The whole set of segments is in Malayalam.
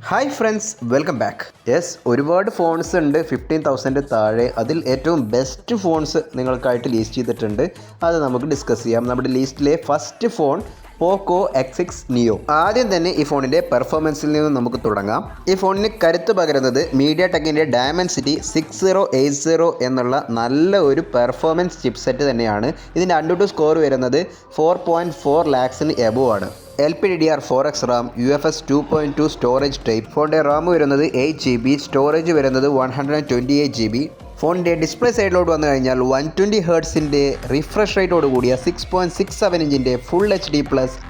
Hi friends, welcome back. ഒരുപാട് ഫോൺസ് ഉണ്ട് 15,000 താഴെ. അതിൽ ഏറ്റവും ബെസ്റ്റ് ഫോൺസ് നിങ്ങൾക്കായിട്ട് ലിസ്റ്റ് ചെയ്തിട്ടുണ്ട്. അത് നമുക്ക് ഡിസ്കസ് ചെയ്യാം. നമ്മുടെ ലിസ്റ്റിലെ ഫസ്റ്റ് ഫോൺ പോക്കോ X6 നിയോ. ആദ്യം തന്നെ ഈ ഫോണിൻ്റെ പെർഫോമൻസിൽ നിന്ന് നമുക്ക് തുടങ്ങാം. ഈ ഫോണിന് കരുത്ത് പകരുന്നത് മീഡിയ ടെക്കിൻ്റെ ഡയമൻസിറ്റി 6080 എന്നുള്ള നല്ല ഒരു പെർഫോമൻസ് ചിപ്സെറ്റ് തന്നെയാണ്. ഇതിൻ്റെ AnTuTu സ്കോർ വരുന്നത് 4.4 lakhs എബോവ് ആണ്. LPDDR4X RAM, UFS 2.2 storage type. ഫോണിൻ്റെ റാം വരുന്നത് 8GB, സ്റ്റോറേജ് വരുന്നത് 128GB. ഫോണിൻ്റെ ഡിസ്പ്ലേ സൈഡിലോട്ട് വന്നു കഴിഞ്ഞാൽ 120 ഹെർട്സിൻ്റെ റിഫ്രഷ് റേറ്റോട് കൂടിയ 6.67 ഇഞ്ചിൻ്റെ ഫുൾ HD+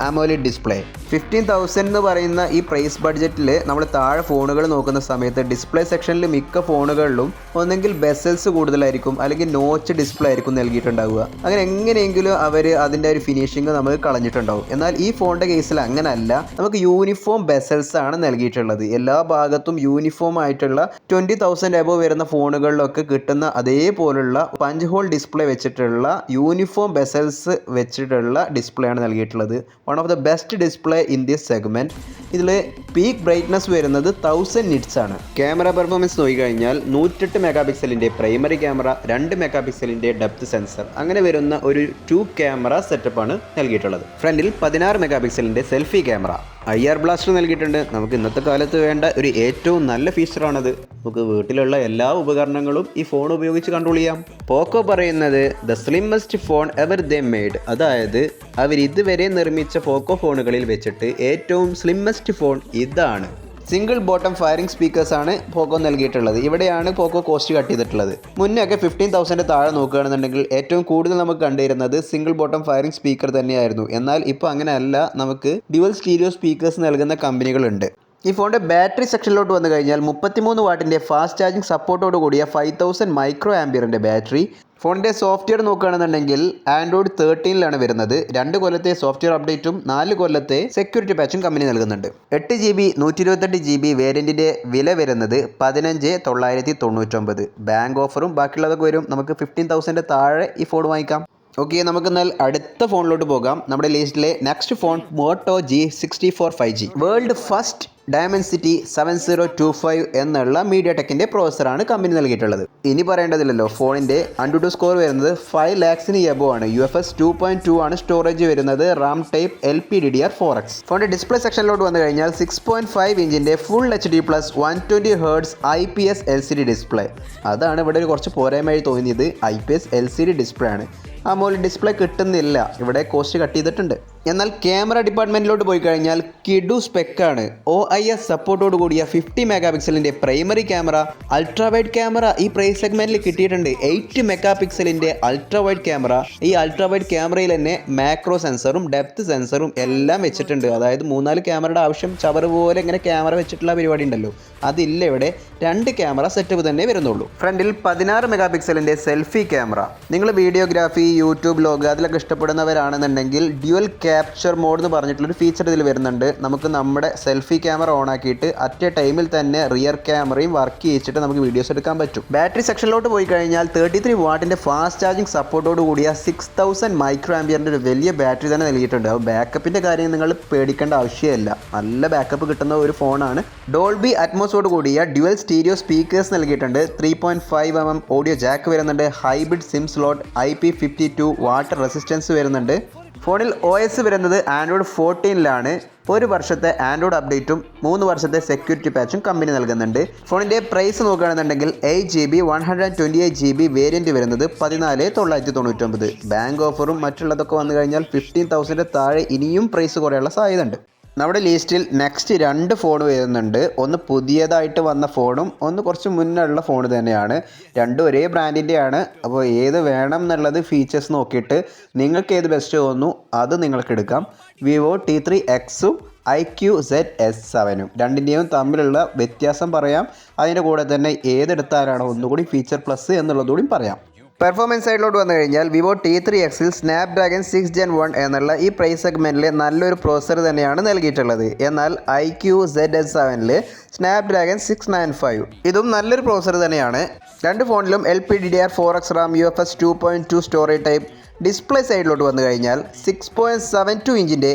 AMOLED ഡിസ്പ്ലേ. 15,000 എന്ന് പറയുന്ന ഈ പ്രൈസ് ബഡ്ജറ്റിൽ നമ്മൾ താഴെ ഫോണുകൾ നോക്കുന്ന സമയത്ത് ഡിസ്പ്ലേ സെക്ഷനിൽ മിക്ക ഫോണുകളിലും ഒന്നെങ്കിൽ ബെസൽസ് കൂടുതലായിരിക്കും, അല്ലെങ്കിൽ നോച്ച് ഡിസ്പ്ലേ ആയിരിക്കും നൽകിയിട്ടുണ്ടാവുക. അങ്ങനെ എങ്ങനെയെങ്കിലും അവർ അതിൻ്റെ ഒരു ഫിനിഷിങ് നമുക്ക് കളഞ്ഞിട്ടുണ്ടാവും. എന്നാൽ ഈ ഫോണിൻ്റെ കേസിൽ അങ്ങനെയല്ല. നമുക്ക് യൂണിഫോം ബെസൽസ് ആണ് നൽകിയിട്ടുള്ളത്. എല്ലാ ഭാഗത്തും യൂണിഫോം ആയിട്ടുള്ള 20,000 എബോവ് വരുന്ന ഫോണുകളിലൊക്കെ കിട്ടുന്ന അതേപോലുള്ള പഞ്ച് ഹോൾ ഡിസ്പ്ലേ വെച്ചിട്ടുള്ള യൂണിഫോം ബെസൽസ് വെച്ചിട്ടുള്ള ഡിസ്പ്ലേ ആണ് നൽകിയിട്ടുള്ളത്. One of the best display in this segment. ഇതിൽ പീക്ക് ബ്രൈറ്റ്നസ് വരുന്നത് 1000 nits ആണ്. ക്യാമറ പെർഫോമൻസ് നോക്കിക്കഴിഞ്ഞാൽ 108 മെഗാപിക്സലിൻ്റെ പ്രൈമറി ക്യാമറ, 2 മെഗാപിക്സലിൻ്റെ ഡെപ്ത് സെൻസർ, അങ്ങനെ വരുന്ന ഒരു 2 ക്യാമറ സെറ്റപ്പാണ് നൽകിയിട്ടുള്ളത്. ഫ്രണ്ടിൽ 16 മെഗാപിക്സലിൻ്റെ സെൽഫി ക്യാമറ, IR ബ്ലാസ്റ്റർ നൽകിയിട്ടുണ്ട്. നമുക്ക് ഇന്നത്തെ കാലത്ത് വേണ്ട ഒരു ഏറ്റവും നല്ല ഫീച്ചറാണത്. നമുക്ക് വീട്ടിലുള്ള എല്ലാ ഉപകരണങ്ങളും ഈ ഫോൺ ഉപയോഗിച്ച് കൺട്രോൾ ചെയ്യാം. പോക്കോ പറയുന്നത് the slimmest phone ever they made, അതായത് അവർ ഇതുവരെ നിർമ്മിച്ച പോക്കോ ഫോണുകളിൽ വെച്ചിട്ട് ഏറ്റവും സ്ലിമ്മസ്റ്റ് ഫോൺ ഇതാണ്. സിംഗിൾ ബോട്ടം ഫയറിംഗ് സ്പീക്കേഴ്സാണ് പോക്കോ നൽകിയിട്ടുള്ളത്. ഇവിടെയാണ് പോക്കോ കോസ്റ്റ് കട്ട് ചെയ്തിട്ടുള്ളത്. മുന്നൊക്കെ 15,000 താഴെ നോക്കുകയാണെന്നുണ്ടെങ്കിൽ ഏറ്റവും കൂടുതൽ നമുക്ക് കണ്ടുവരുന്നത് സിംഗിൾ ബോട്ടം ഫയറിംഗ് സ്പീക്കർ തന്നെയായിരുന്നു. എന്നാൽ ഇപ്പോൾ അങ്ങനെയല്ല, നമുക്ക് ഡ്യുവൽ സ്റ്റീരിയോ സ്പീക്കേഴ്സ് നൽകുന്ന കമ്പനികളുണ്ട്. ഈ ഫോണിൻ്റെ ബാറ്ററി സെക്ഷനിലോട്ട് വന്നു കഴിഞ്ഞാൽ 33 വാട്ടിൻ്റെ ഫാസ്റ്റ് ചാർജിങ് സപ്പോർട്ടോട് കൂടിയ 5000 മൈക്രോ ആംപിയറിൻ്റെ ബാറ്ററി. ഫോണിൻ്റെ സോഫ്റ്റ്വെയർ നോക്കുകയാണെന്നുണ്ടെങ്കിൽ Android 13 വരുന്നത്. 2 കൊല്ലത്തെ സോഫ്റ്റ്വെയർ അപ്ഡേറ്റും 4 കൊല്ലത്തെ സെക്യൂരിറ്റി പാച്ചും കമ്പനി നൽകുന്നുണ്ട്. 8GB 128GB വേരിയൻറ്റിൻ്റെ വില വരുന്നത് 15,999. ബാങ്ക് ഓഫറും ബാക്കിയുള്ളതൊക്കെ വരും. നമുക്ക് 15,000 താഴെ ഈ ഫോൺ വാങ്ങിക്കാം. ഓക്കെ, നമുക്ക് എന്നാൽ അടുത്ത ഫോണിലോട്ട് പോകാം. നമ്മുടെ ലിസ്റ്റിലെ next phone Moto G64 5G. World first Dimensity 7025 എന്നുള്ള മീഡിയ ടെക്കിൻ്റെ പ്രോസസ്സറാണ് കമ്പനി നൽകിയിട്ടുള്ളത്. ഇനി പറയേണ്ടതില്ലല്ലോ, ഫോണിൻ്റെ AnTuTu സ്കോർ വരുന്നത് 5 lakhs എബോവ് ആണ്. UFS 2.2 ആണ് സ്റ്റോറേജ് വരുന്നത്. Ram type LPDDR4X. ഫോണിൻ്റെ ഡിസ്പ്ലേ സെക്ഷനിലോട്ട് വന്നു കഴിഞ്ഞാൽ 6.5 ഇഞ്ചിൻ്റെ full HD+ 120 hertz IPS LCD display. അതാണ് ഇവിടെ ഒരു കുറച്ച് പോരായ്മയായി തോന്നിയത്. IPS LCD ഡിസ്പ്ലേ ആണ്. AMOLED ഡിസ്പ്ലേ കിട്ടുന്നില്ല. ഇവിടെ കോസ്റ്റ് കട്ട് ചെയ്തിട്ടുണ്ട്. എന്നാൽ ക്യാമറ ഡിപ്പാർട്ട്മെൻറ്റിലോട്ട് പോയി കഴിഞ്ഞാൽ കിഡു സ്പെക്കാണ്. OIS സപ്പോർട്ടോട് കൂടിയ 50 മെഗാപിക്സലിൻ്റെ primary camera, ultra wide camera ഈ പ്രൈസ് സെഗ്മെൻറ്റിൽ കിട്ടിയിട്ടുണ്ട്. 8 മെഗാപിക്സലിൻ്റെ അൾട്രാ വൈഡ് ക്യാമറ. ഈ അൾട്രാ വൈഡ് ക്യാമറയിൽ തന്നെ മാക്രോ സെൻസറും ഡെപ്ത് സെൻസറും എല്ലാം വെച്ചിട്ടുണ്ട്. അതായത് 3-4 ക്യാമറയുടെ ആവശ്യം ചവറ് പോലെ ഇങ്ങനെ ക്യാമറ വെച്ചിട്ടുള്ള പരിപാടി ഉണ്ടല്ലോ, അതില്ല. ഇവിടെ 2 ക്യാമറ സെറ്റപ്പ് തന്നെ വരുന്നുള്ളൂ. ഫ്രണ്ടിൽ 16 മെഗാപിക്സലിൻ്റെ സെൽഫി ക്യാമറ. നിങ്ങൾ വീഡിയോഗ്രാഫി, യൂട്യൂബ് വ്ലോഗ് അതിലൊക്കെ ഇഷ്ടപ്പെടുന്നവരാണെന്നുണ്ടെങ്കിൽ ഡ്യുവൽ ക്യാപ്ചർ മോഡ് എന്ന് പറഞ്ഞിട്ടുള്ളൊരു ഫീച്ചർ ഇതിൽ വരുന്നുണ്ട്. നമുക്ക് നമ്മുടെ സെൽഫി ക്യാമറ ഓൺ ആക്കിയിട്ട് അറ്റ് എ ടൈമിൽ തന്നെ റിയർ ക്യാമറയും വർക്ക് ചെയ്യിച്ചിട്ട് നമുക്ക് വീഡിയോസ് എടുക്കാൻ പറ്റും. ബാറ്ററി സെക്ഷനിലോട്ട് പോയി കഴിഞ്ഞാൽ 33 വാട്ടിൻ്റെ ഫാസ്റ്റ് ചാർജിങ് സപ്പോർട്ടോട് കൂടിയ 6000 മൈക്രോ ആംപിയറിൻ്റെ ഒരു വലിയ ബാറ്ററി തന്നെ നൽകിയിട്ടുണ്ട്. ബാക്കപ്പിൻ്റെ കാര്യം നിങ്ങൾ പേടിക്കേണ്ട ആവശ്യമില്ല. നല്ല ബാക്കപ്പ് കിട്ടുന്ന ഒരു ഫോണാണ്. ഡോൾബി അറ്റ്മോസോട് കൂടിയ ഡ്യുവൽ സ്റ്റീരിയോ സ്പീക്കേഴ്സ് നൽകിയിട്ടുണ്ട്. 3.5mm ഓഡിയോ ജാക്ക് വരുന്നുണ്ട്. Hybrid SIM slot, IP52 water resistance വരുന്നുണ്ട്. ഫോണിൽ OS വരുന്നത് Android 14 1 വർഷത്തെ Android അപ്ഡേറ്റും 3 വർഷത്തെ സെക്യൂരിറ്റി പാച്ചും കമ്പനി നൽകുന്നുണ്ട്. ഫോണിൻ്റെ പ്രൈസ് നോക്കുകയാണെന്നുണ്ടെങ്കിൽ 8GB 128GB വേരിയൻറ്റ് വരുന്നത് 14,999. ബാങ്ക് ഓഫറും മറ്റുള്ളതൊക്കെ വന്നു കഴിഞ്ഞാൽ 15,000 താഴെ ഇനിയും പ്രൈസ് കുറയാനുള്ള സാധ്യതയുണ്ട്. നമ്മുടെ ലിസ്റ്റിൽ നെക്സ്റ്റ് 2 ഫോൺ വരുന്നുണ്ട്. ഒന്ന് പുതിയതായിട്ട് വന്ന ഫോണും ഒന്ന് കുറച്ച് മുന്നുള്ള ഫോൺ തന്നെയാണ്. രണ്ടും ഒരേ ബ്രാൻഡിൻ്റെയാണ്. അപ്പോൾ ഏത് വേണം എന്നുള്ളത് ഫീച്ചേഴ്സ് നോക്കിയിട്ട് നിങ്ങൾക്ക് ഏത് ബെസ്റ്റ് തോന്നുന്നു അത് നിങ്ങൾക്ക് എടുക്കാം. വിവോ T3Xഉം IQZS7 രണ്ടിൻ്റെയും തമ്മിലുള്ള വ്യത്യാസം പറയാം. അതിൻ്റെ കൂടെ തന്നെ ഏതെടുത്താലാണോ ഒന്നുകൂടി ഫീച്ചർ പ്ലസ് എന്നുള്ളതുകൂടി പറയാം. പെർഫോമൻസ് സൈഡിലോട്ട് വന്നു കഴിഞ്ഞാൽ വിവോ T3Xൽ സ്നാപ്ഡ്രാഗൺ 6 Gen 1 എന്നുള്ള ഈ പ്രൈസ് സെഗ്മെൻറ്റിൽ നല്ലൊരു പ്രോസസ്സർ തന്നെയാണ് നൽകിയിട്ടുള്ളത്. എന്നാൽ IQZS7ൽ സ്നാപ്ഡ്രാഗൺ 695 ഇതും നല്ലൊരു പ്രോസസ്സർ തന്നെയാണ്. 2 ഫോണിലും LPDDR4X RAM, UFS 2.2 storage type. Display സൈഡിലോട്ട് വന്നു കഴിഞ്ഞാൽ 6.72 ഇഞ്ചിൻ്റെ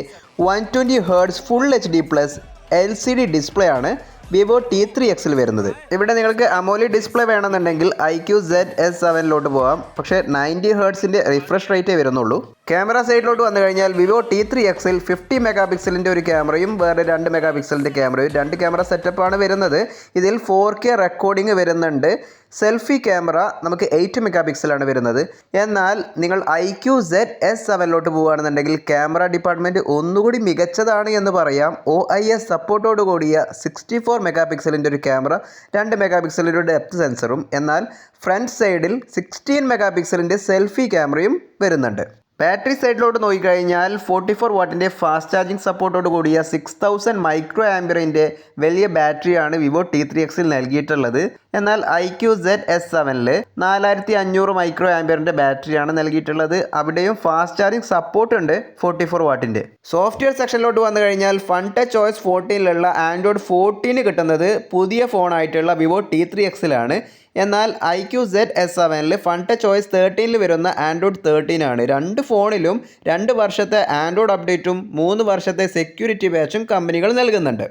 120 hertz full HD+ LCD display ആണ്. വിവോ T3Xൽ വരുന്നത്. ഇവിടെ നിങ്ങൾക്ക് അമോലെഡ് ഡിസ്പ്ലേ വേണമെന്നുണ്ടെങ്കിൽ IQ-ZS7 പോകാം. പക്ഷേ 90 ഹെർട്സിൻ്റെ റിഫ്രഷ് റേറ്റേ വരുന്നുള്ളൂ. ക്യാമറ സൈഡിലോട്ട് വന്നു കഴിഞ്ഞാൽ വിവോ T3Xൽ 50 മെഗാ പിക്സലിൻ്റെ ഒരു ക്യാമറയും വേറെ 2 മെഗാ പിക്സലിൻ്റെ ക്യാമറയും 2 ക്യാമറ സെറ്റപ്പാണ് വരുന്നത്. ഇതിൽ 4K റെക്കോർഡിംഗ് വരുന്നുണ്ട്. സെൽഫി ക്യാമറ നമുക്ക് 8 മെഗാ പിക്സലാണ് വരുന്നത്. എന്നാൽ നിങ്ങൾ IQ-ZS7 പോവുകയാണെന്നുണ്ടെങ്കിൽ ക്യാമറ ഡിപ്പാർട്ട്മെൻറ്റ് ഒന്നുകൂടി മികച്ചതാണ് എന്ന് പറയാം. OIS സപ്പോർട്ടോട് കൂടിയ 64 മെഗാ പിക്സലിൻ്റെ ഒരു ക്യാമറ, 2 മെഗാ പിക്സലിൻ്റെ ഒരു ഡെപ്ത് സെൻസറും, എന്നാൽ ഫ്രണ്ട് സൈഡിൽ 16 മെഗാ പിക്സലിൻ്റെ സെൽഫി ക്യാമറയും വരുന്നുണ്ട്. ബാറ്ററി സൈഡിലോട്ട് നോക്കിക്കഴിഞ്ഞാൽ 44 വാട്ടിൻ്റെ ഫാസ്റ്റ് ചാർജിങ് സപ്പോർട്ടോട് കൂടിയ 6000 മൈക്രോ ആംപിയറിൻ്റെ വലിയ ബാറ്ററിയാണ് വിവോ T3Xൽ നൽകിയിട്ടുള്ളത്. എന്നാൽ IQ-ZS7ൽ 4500 മൈക്രോ ആംപിയറിൻ്റെ ബാറ്ററിയാണ് നൽകിയിട്ടുള്ളത്. അവിടെയും ഫാസ്റ്റ് ചാർജിങ് സപ്പോർട്ട് ഉണ്ട് 44 വാട്ടിൻ്റെ. സോഫ്റ്റ്വെയർ സെക്ഷനിലോട്ട് വന്നു കഴിഞ്ഞാൽ FunTouch OS 14ലുള്ള ആൻഡ്രോയിഡ് 14 കിട്ടുന്നത് പുതിയ ഫോണായിട്ടുള്ള വിവോ T3Xലാണ്. എന്നാൽ IQ-ZS7ൽ FunTouch OS 13ൽ വരുന്ന ആൻഡ്രോയിഡ് 13 ആണ്. രണ്ട് ഫോണിലും 2 വർഷത്തെ ആൻഡ്രോയിഡ് അപ്ഡേറ്റും 3 വർഷത്തെ സെക്യൂരിറ്റി പാച്ചും കമ്പനികൾ നൽകുന്നുണ്ട്.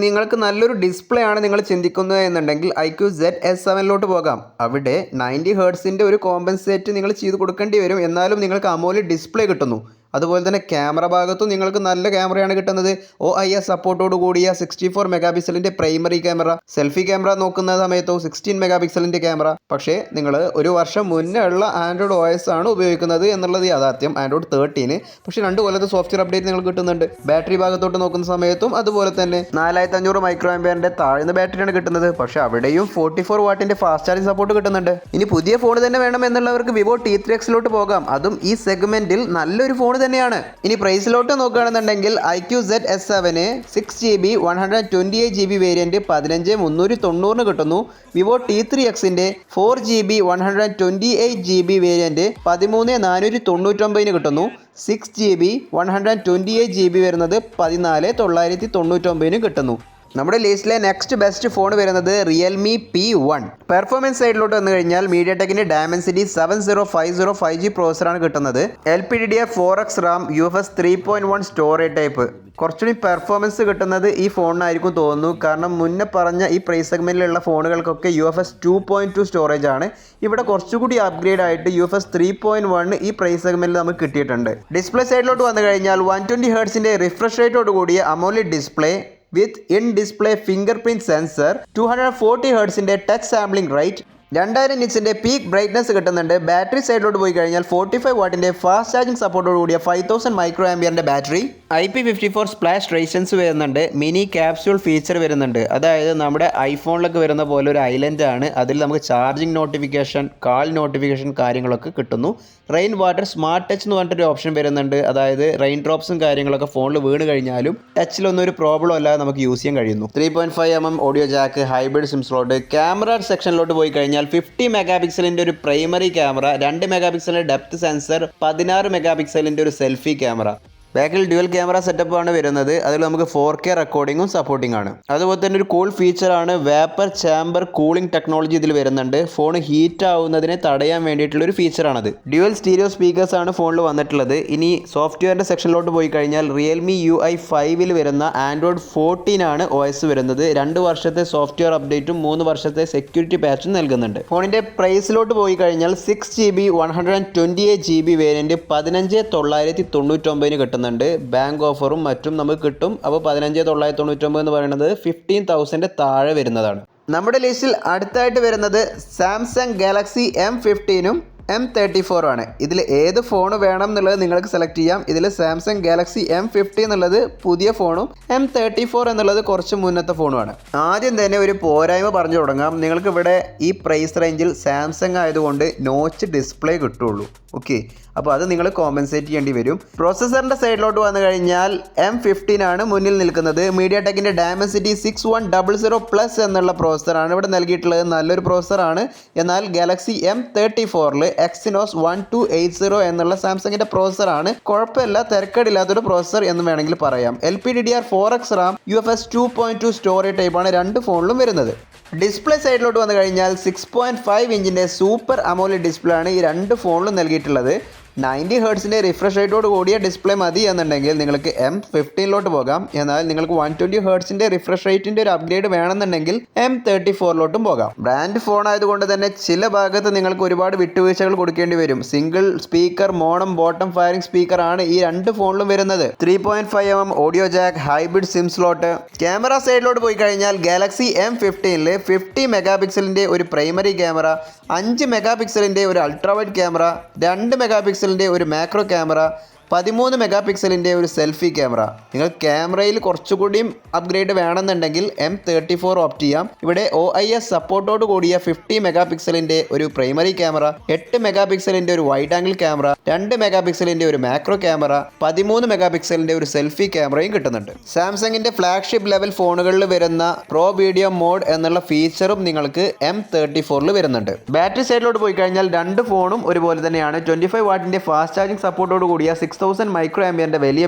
നിങ്ങൾക്ക് നല്ലൊരു ഡിസ്പ്ലേ ആണ് നിങ്ങൾ ചിന്തിക്കുന്നത് എന്നുണ്ടെങ്കിൽ IQ-ZS7 പോകാം. അവിടെ 90 ഹെർട്സിൻ്റെ ഒരു കോമ്പൻസേറ്റ് നിങ്ങൾ ചെയ്ത് കൊടുക്കേണ്ടി വരും. എന്നാലും നിങ്ങൾക്ക് അമോലെഡ് ഡിസ്പ്ലേ കിട്ടുന്നു. അതുപോലെ തന്നെ ക്യാമറ ഭാഗത്തും നിങ്ങൾക്ക് നല്ല ക്യാമറയാണ് കിട്ടുന്നത്. OIS സപ്പോർട്ടോട് കൂടിയ 64 മെഗാ പിക്സലിൻ്റെ പ്രൈമറി ക്യാമറ, സെൽഫി ക്യാമറ നോക്കുന്ന സമയത്തോ 16 മെഗാ പിക്സലിൻ്റെ ക്യാമറ. പക്ഷേ നിങ്ങൾ ഒരു വർഷം മുന്നേ ഉള്ള ആൻഡ്രോയിഡ് OS ആണ് ഉപയോഗിക്കുന്നത് എന്നുള്ളത് യാഥാർത്ഥ്യം, ആൻഡ്രോയിഡ് 13. പക്ഷേ 2 കൊല്ലത്തെ സോഫ്റ്റ്വെയർ അപ്ഡേറ്റ് നിങ്ങൾക്ക് കിട്ടുന്നുണ്ട്. ബാറ്ററി ഭാഗത്തോട്ട് നോക്കുന്ന സമയത്തും അതുപോലെ തന്നെ 4500 മൈക്രോ ആംപിയറിൻ്റെ താഴ്ന്ന ബാറ്ററിയാണ് കിട്ടുന്നത്. പക്ഷേ അവിടെയും 44 വാട്ടിൻ്റെ ഫാസ്റ്റ് ചാർജിങ് സപ്പോർട്ട് കിട്ടുന്നുണ്ട്. ഇനി പുതിയ ഫോൺ തന്നെ വേണം എന്നുള്ളവർക്ക് വിവോ T3Xലോട്ട് പോകാം. അതും ഈ സെഗ്മെൻറ്റിൽ നല്ലൊരു ഫോൺ തന്നെയാണ്. ഇനി പ്രൈസിലോട്ട് നോക്കുകയാണെന്നുണ്ടെങ്കിൽ IQ-ZS7 6GB 128GB വേരിയൻറ്റ് 15390 കിട്ടുന്നു. വിവോ T3Xൻ്റെ 4GB 128GB വേരിയൻറ്റ് 13499 കിട്ടുന്നു. 6GB 128GB വരുന്നത് 14999 കിട്ടുന്നു. നമ്മുടെ ലിസ്റ്റിലെ നെക്സ്റ്റ് ബെസ്റ്റ് ഫോൺ വരുന്നത് Realme P1. പെർഫോമൻസ് സൈഡിലോട്ട് വന്നു കഴിഞ്ഞാൽ മീഡിയടെക്കിൻ്റെ Dimensity 7050 5G പ്രോസറാണ് കിട്ടുന്നത്. LPDDR4X RAM, UFS 3.1 storage type. കുറച്ചുകൂടി പെർഫോമൻസ് കിട്ടുന്നത് ഈ ഫോണിനായിരിക്കും തോന്നുന്നു. കാരണം മുന്നേ പറഞ്ഞ ഈ പ്രൈസ് സെഗ്മെൻറ്റിലുള്ള ഫോണുകൾക്കൊക്കെ UFS 2.2 സ്റ്റോറേജ് ആണ്. ഇവിടെ കുറച്ചുകൂടി അപ്ഗ്രേഡ് ആയിട്ട് UFS 3.1 ഈ പ്രൈസ് സെഗ്മെൻറ്റിൽ നമുക്ക് കിട്ടിയിട്ടുണ്ട്. ഡിസ്പ്ലേ സൈഡിലോട്ട് വന്നു കഴിഞ്ഞാൽ 120 ഹെർട്സിൻ്റെ റിഫ്രഷ് റേറ്റോട് കൂടിയ AMOLED display with in display fingerprint sensor, 240 ഹെർട്സിൻ്റെ ടച്ച് സാമ്പിളിംഗ് റേറ്റ്, 2000 നിറ്റ്സിൻ്റെ പീക്ക് ബ്രൈറ്റ്നസ് കിട്ടുന്നുണ്ട്. ബാറ്ററി സൈഡിലോട്ട് പോയി കഴിഞ്ഞാൽ 45 വാട്ടിൻ്റെ ഫാസ്റ്റ് ചാർജിങ് സപ്പോർട്ടോട് കൂടിയ 5000 മൈക്രോ ആംപിയറിൻ്റെ ബാറ്ററി, IP54 സ്പ്ലാഷ് റേഷൻസ് വരുന്നുണ്ട്. മിനി ക്യാപ്സ്യൂൾ ഫീച്ചർ വരുന്നുണ്ട്. അതായത് നമ്മുടെ ഐഫോണിലൊക്കെ വരുന്ന പോലെ ഒരു ഐലൻഡ് ആണ്. അതിൽ നമുക്ക് ചാർജിങ് നോട്ടിഫിക്കേഷൻ, കാൾ നോട്ടിഫിക്കേഷൻ കാര്യങ്ങളൊക്കെ കിട്ടുന്നു. റെയിൻ വാട്ടർ സ്മാർട്ട് ടച്ച് എന്ന് പറഞ്ഞിട്ടൊരു ഓപ്ഷൻ വരുന്നുണ്ട്. അതായത് റെയിൻ ഡ്രോപ്സും കാര്യങ്ങളൊക്കെ ഫോണിൽ വീണ് കഴിഞ്ഞാലും ടച്ചിലൊന്നും ഒരു പ്രോബ്ലം അല്ലാതെ നമുക്ക് യൂസ് ചെയ്യാൻ കഴിയുന്നു. 3.5mm audio jack, hybrid SIM slot. Camera സെക്ഷനിലോട്ട് പോയി കഴിഞ്ഞാൽ 50 മെഗാ പിക്സലിൻ്റെ ഒരു പ്രൈമറി ക്യാമറ, 2 മെഗാ പിക്സലിൻ്റെ ഡെപ്ത് സെൻസർ, 16 മെഗാ പിക്സലിൻ്റെ ഒരു സെൽഫി ക്യാമറ. ബാക്കിൽ ഡ്യുവൽ ക്യാമറ സെറ്റപ്പാണ് വരുന്നത്. അതിൽ നമുക്ക് 4K റെക്കോർഡിങ്ങും സപ്പോർട്ടിംഗ് ആണ്. അതുപോലെ തന്നെ ഒരു കൂൾ ഫീച്ചറാണ് വേപ്പർ ചാമ്പർ കൂളിംഗ് ടെക്നോളജി ഇതിൽ വരുന്നുണ്ട്. ഫോൺ ഹീറ്റ് ആവുന്നതിനെ തടയാൻ വേണ്ടിയിട്ടുള്ള ഒരു ഫീച്ചറാണത്. ഡ്യുവൽ സ്റ്റീരിയോ സ്പീക്കേഴ്സ് ആണ് ഫോണിൽ വന്നിട്ടുള്ളത്. ഇനി സോഫ്റ്റ്വെയറിൻ്റെ സെക്ഷനിലോട്ട് പോയി കഴിഞ്ഞാൽ Realme UI 5ൽ വരുന്ന ആൻഡ്രോയിഡ് 14 ആണ് OS വരുന്നത്. 2 വർഷത്തെ സോഫ്റ്റ്വെയർ അപ്ഡേറ്റും 3 വർഷത്തെ സെക്യൂരിറ്റി പാച്ചും നൽകുന്നുണ്ട്. ഫോണിൻ്റെ പ്രൈസിലോട്ട് പോയി കഴിഞ്ഞാൽ 6GB 128GB വേരിയൻറ്റ് 15999 കിട്ടുന്നുണ്ട്. ബാങ്ക് ഓഫറും മറ്റും നമുക്ക് കിട്ടും. അപ്പോൾ 15999 എന്ന് പറയുന്നത് 15,000 താഴെ വരുന്നതാണ്. നമ്മുടെ ലിസ്റ്റിൽ അടുത്തായിട്ട് വരുന്നത് സാംസങ് ഗാലക്സി M15ഉം M34 ആണ്. ഇതിൽ ഏത് ഫോൺ വേണം എന്നുള്ളത് നിങ്ങൾക്ക് സെലക്ട് ചെയ്യാം. ഇതിൽ സാംസങ് ഗാലക്സി M15 എന്നുള്ളത് പുതിയ ഫോണും M34 എന്നുള്ളത് കുറച്ച് മുന്നത്തെ ഫോണുമാണ്. ആദ്യം തന്നെ ഒരു പോരായ്മ പറഞ്ഞു തുടങ്ങാം. നിങ്ങൾക്ക് ഇവിടെ ഈ പ്രൈസ് റേഞ്ചിൽ സാംസങ് ആയതുകൊണ്ട് നോച്ച് ഡിസ്പ്ലേ കിട്ടുള്ളൂ. ഓക്കെ, അപ്പോൾ അത് നിങ്ങൾ കോമ്പൻസേറ്റ് ചെയ്യേണ്ടി വരും. പ്രോസസ്സറിൻ്റെ സൈഡിലോട്ട് വന്നു കഴിഞ്ഞാൽ M15 ആണ് മുന്നിൽ നിൽക്കുന്നത്. മീഡിയടെക്കിൻ്റെ Dimensity 6100+ എന്നുള്ള പ്രോസസ്സറാണ് ഇവിടെ നൽകിയിട്ടുള്ളത്. നല്ലൊരു പ്രോസസ്സറാണ്. എന്നാൽ ഗാലക്സി M34ൽ Exynos 1280 എന്നുള്ള സാംസങ്ങിൻ്റെ പ്രോസസ്സറാണ്. കുഴപ്പമില്ല, തിരക്കേടില്ലാത്തൊരു പ്രോസസ്സർ എന്ന് വേണമെങ്കിൽ പറയാം. LPDDR4X RAM, UFS 2.2 സ്റ്റോറേജ് ടൈപ്പാണ് 2 ഫോണിലും വരുന്നത്. ഡിസ്പ്ലേ സൈഡിലോട്ട് വന്നു കഴിഞ്ഞാൽ 6.5 ഇഞ്ചിൻ്റെ സൂപ്പർ അമോലെഡ് ഡിസ്പ്ലേ ആണ് ഈ 2 ഫോണിലും നൽകിയിട്ടുള്ളത്. 90 ഹെർട്സിൻ്റെ റിഫ്രഷ് റേറ്റോട് കൂടിയ ഡിസ്പ്ലേ മതി എന്നുണ്ടെങ്കിൽ നിങ്ങൾക്ക് M15 പോകാം. എന്നാൽ നിങ്ങൾക്ക് 120 ഹെർട്സിൻ്റെ റിഫ്രഷ് റേറ്റിൻ്റെ ഒരു അപ്ഗ്രേഡ് വേണമെന്നുണ്ടെങ്കിൽ M34 പോകാം. ബ്രാൻഡ് ഫോൺ ആയതുകൊണ്ട് തന്നെ ചില ഭാഗത്ത് നിങ്ങൾക്ക് ഒരുപാട് വിട്ടുവീഴ്ചകൾ കൊടുക്കേണ്ടി വരും. സിംഗിൾ സ്പീക്കർ മോണും ബോട്ടം ഫയറിംഗ് സ്പീക്കർ ആണ് ഈ രണ്ട് ഫോണിലും വരുന്നത്. 3.5mm audio jack, hybrid SIM slot. Camera സൈഡിലോട്ട് പോയി കഴിഞ്ഞാൽ ഗാലക്സി M15 50 മെഗാ പിക്സലിൻ്റെ ഒരു പ്രൈമറി ക്യാമറ, 5 മെഗാ പിക്സലിൻ്റെ ഒരു അൾട്രാവൈഡ് ക്യാമറ, 2 മെഗാ പിക്സലിൻ്റെ ഒരു മാക്രോ ക്യാമറ, 13 മെഗാ പിക്സലിൻ്റെ ഒരു സെൽഫി ക്യാമറ. നിങ്ങൾ ക്യാമറയിൽ കുറച്ചുകൂടിയും അപ്ഗ്രേഡ് വേണമെന്നുണ്ടെങ്കിൽ M34 ഓപ്റ്റ് ചെയ്യാം. ഇവിടെ OIS സപ്പോർട്ടോട് കൂടിയ 50 മെഗാ പിക്സലിൻ്റെ ഒരു പ്രൈമറി ക്യാമറ, 8 മെഗാ പിക്സലിൻ്റെ ഒരു വൈഡ് ആംഗിൾ ക്യാമറ, 2 മെഗാ പിക്സലിൻ്റെ ഒരു മാക്രോ ക്യാമറ, 13 മെഗാ പിക്സലിൻ്റെ ഒരു സെൽഫി ക്യാമറയും കിട്ടുന്നുണ്ട്. സാംസങ്ങിൻ്റെ ഫ്ലാഗ്ഷിപ്പ് ലെവൽ ഫോണുകളിൽ വരുന്ന പ്രോ വീഡിയോ മോഡ് എന്നുള്ള ഫീച്ചറും നിങ്ങൾക്ക് M34 വരുന്നുണ്ട്. ബാറ്ററി സൈഡിലോട്ട് പോയി കഴിഞ്ഞാൽ രണ്ട് ഫോണും ഒരുപോലെ തന്നെയാണ്. 25 വാട്ടിൻ്റെ ഫാസ്റ്റ് ചാർജിങ് സപ്പോർട്ടോട് കൂടിയ 6000 മൈക്രോ ആംപിയറിൻ്റെ വലിയ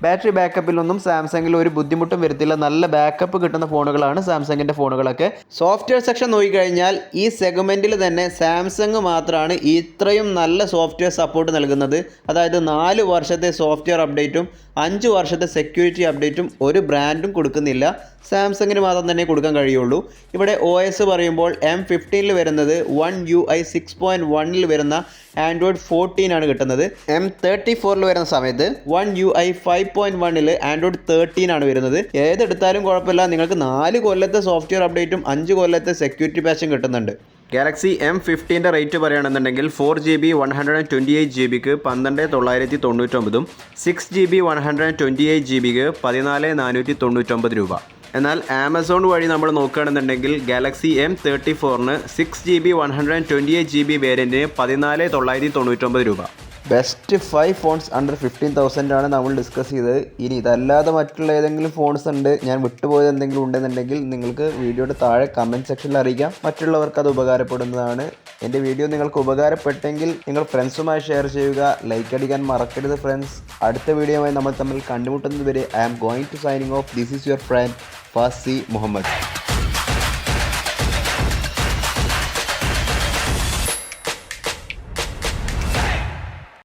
ബാറ്ററി ബാക്കപ്പിലൊന്നും സാംസങ്ങിൽ ഒരു ബുദ്ധിമുട്ടും വരുത്തില്ല. നല്ല ബാക്കപ്പ് കിട്ടുന്ന ഫോണുകളാണ് സാംസങ്ങിൻ്റെ ഫോണുകളൊക്കെ. സോഫ്റ്റ്വെയർ സെക്ഷൻ നോക്കിക്കഴിഞ്ഞാൽ ഈ സെഗ്മെൻറ്റിൽ തന്നെ സാംസങ് മാത്രമാണ് ഇത്രയും നല്ല സോഫ്റ്റ്വെയർ സപ്പോർട്ട് നൽകുന്നത്. അതായത് 4 വർഷത്തെ സോഫ്റ്റ്വെയർ അപ്ഡേറ്റും 5 വർഷത്തെ സെക്യൂരിറ്റി അപ്ഡേറ്റും ഒരു ബ്രാൻഡും കൊടുക്കുന്നില്ല. സാംസങ്ങിന് മാത്രം തന്നെ കൊടുക്കാൻ കഴിയുള്ളൂ. ഇവിടെ OS പറയുമ്പോൾ M15 വരുന്നത് One UI 6.1 വരുന്ന ആൻഡ്രോയിഡ് 14 ആണ് കിട്ടുന്നത്. M34 വരുന്ന സമയത്ത് One UI 5.1 ആൻഡ്രോയിഡ് 13 ആണ് വരുന്നത്. ഏതെടുത്താലും കുഴപ്പമില്ല, നിങ്ങൾക്ക് 4 കൊല്ലത്തെ സോഫ്റ്റ്വെയർ അപ്ഡേറ്റും 5 കൊല്ലത്തെ സെക്യൂരിറ്റി പാച്ചും കിട്ടുന്നുണ്ട്. ഗാലക്സി M15 റേറ്റ് പറയുകയാണെന്നുണ്ടെങ്കിൽ 4GB 128GBക്ക് 12999, 6GB 128GBക്ക് 14499 രൂപ. എന്നാൽ ആമസോൺ വഴി നമ്മൾ നോക്കുകയാണെന്നുണ്ടെങ്കിൽ ഗാലക്സി M34 6GB 128GB വേരിയൻറ്റിന് 14999 രൂപ. ബെസ്റ്റ് 5 ഫോൺസ് അണ്ടർ 15,000 ആണ് നമ്മൾ ഡിസ്കസ് ചെയ്തത്. ഇനി ഇതല്ലാതെ മറ്റുള്ള ഏതെങ്കിലും ഫോൺസ് ഉണ്ട്, ഞാൻ വിട്ടുപോയത് എന്തെങ്കിലും ഉണ്ടെന്നുണ്ടെങ്കിൽ നിങ്ങൾക്ക് വീഡിയോയുടെ താഴെ കമൻറ്റ് സെക്ഷനിൽ അറിയിക്കാം. മറ്റുള്ളവർക്ക് അത് ഉപകാരപ്പെടുന്നതാണ്. എൻ്റെ വീഡിയോ നിങ്ങൾക്ക് ഉപകാരപ്പെട്ടെങ്കിൽ നിങ്ങൾ ഫ്രണ്ട്സുമായി ഷെയർ ചെയ്യുക. ലൈക്ക് അടിക്കാൻ മറക്കരുത് ഫ്രണ്ട്സ്. അടുത്ത വീഡിയോയുമായി നമ്മൾ തമ്മിൽ കണ്ടുമുട്ടുന്നത് വരെ I am going to signing off. This is your friend Fasi Muhammad.